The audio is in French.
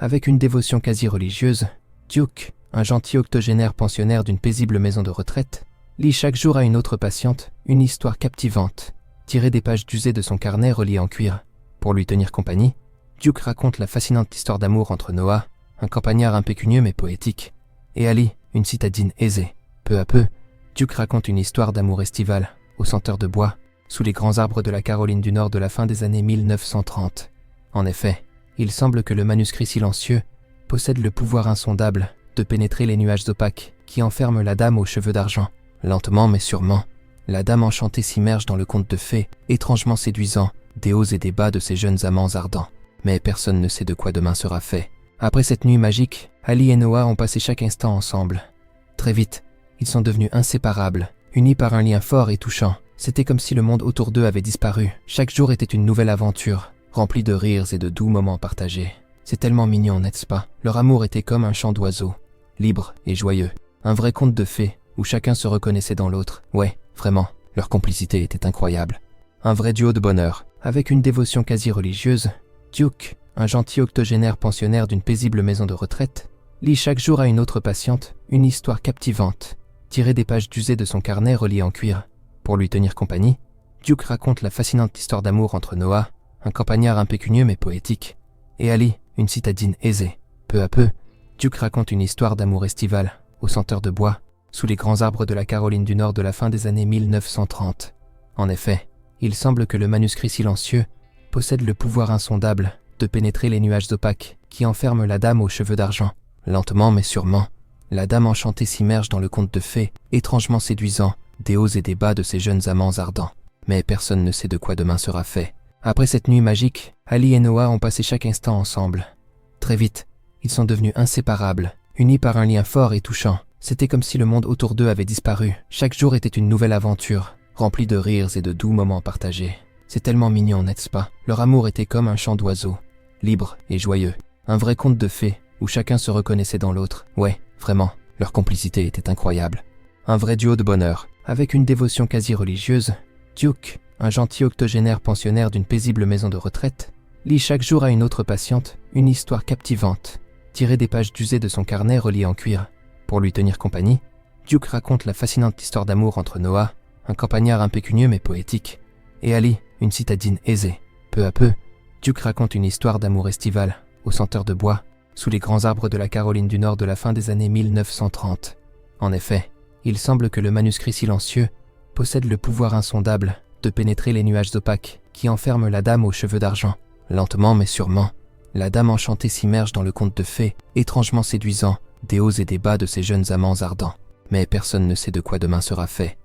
Avec une dévotion quasi religieuse, Duke, un gentil octogénaire pensionnaire d'une paisible maison de retraite, lit chaque jour à une autre patiente une histoire captivante, tirée des pages d'usée de son carnet relié en cuir. Pour lui tenir compagnie, Duke raconte la fascinante histoire d'amour entre Noah, un campagnard impécunieux mais poétique, et Ali, une citadine aisée. Peu à peu, Duke raconte une histoire d'amour estival, aux senteurs de bois, sous les grands arbres de la Caroline du Nord de la fin des années 1930. En effet, il semble que le manuscrit silencieux possède le pouvoir insondable de pénétrer les nuages opaques qui enferment la dame aux cheveux d'argent. Lentement mais sûrement, la dame enchantée s'immerge dans le conte de fées, étrangement séduisant, des hauts et des bas de ces jeunes amants ardents. Mais personne ne sait de quoi demain sera fait. Après cette nuit magique, Ali et Noah ont passé chaque instant ensemble. Très vite, ils sont devenus inséparables, unis par un lien fort et touchant. C'était comme si le monde autour d'eux avait disparu. Chaque jour était une nouvelle aventure, remplie de rires et de doux moments partagés. C'est tellement mignon, n'est-ce pas? Leur amour était comme un chant d'oiseaux, libre et joyeux. Un vrai conte de fées, où chacun se reconnaissait dans l'autre. Ouais, vraiment, leur complicité était incroyable. Un vrai duo de bonheur. Avec une dévotion quasi religieuse, Duke, un gentil octogénaire pensionnaire d'une paisible maison de retraite, lit chaque jour à une autre patiente une histoire captivante, tirée des pages d'usée de son carnet relié en cuir. Pour lui tenir compagnie, Duke raconte la fascinante histoire d'amour entre Noah, un campagnard impécunieux mais poétique, et Ali, une citadine aisée. Peu à peu, Duke raconte une histoire d'amour estival, aux senteurs de bois, sous les grands arbres de la Caroline du Nord de la fin des années 1930. En effet, il semble que le manuscrit silencieux possède le pouvoir insondable de pénétrer les nuages opaques qui enferment la dame aux cheveux d'argent. Lentement mais sûrement, la dame enchantée s'immerge dans le conte de fées, étrangement séduisant, des hauts et des bas de ces jeunes amants ardents. Mais personne ne sait de quoi demain sera fait. Après cette nuit magique, Ali et Noah ont passé chaque instant ensemble. Très vite, ils sont devenus inséparables, unis par un lien fort et touchant. C'était comme si le monde autour d'eux avait disparu. Chaque jour était une nouvelle aventure, remplie de rires et de doux moments partagés. C'est tellement mignon, n'est-ce pas? Leur amour était comme un chant d'oiseaux, libre et joyeux. Un vrai conte de fées, où chacun se reconnaissait dans l'autre. Ouais, vraiment, leur complicité était incroyable. Un vrai duo de bonheur. Avec une dévotion quasi religieuse, Duke, un gentil octogénaire pensionnaire d'une paisible maison de retraite, lit chaque jour à une autre patiente une histoire captivante, tirée des pages d'usée de son carnet relié en cuir. Pour lui tenir compagnie, Duke raconte la fascinante histoire d'amour entre Noah, un campagnard impécunieux mais poétique, et Ali, une citadine aisée. Peu à peu, Duke raconte une histoire d'amour estival, aux senteurs de bois, sous les grands arbres de la Caroline du Nord de la fin des années 1930. En effet, il semble que le manuscrit silencieux possède le pouvoir insondable de pénétrer les nuages opaques qui enferment la dame aux cheveux d'argent. Lentement mais sûrement, la dame enchantée s'immerge dans le conte de fées, étrangement séduisant, des hauts et des bas de ces jeunes amants ardents. Mais personne ne sait de quoi demain sera fait.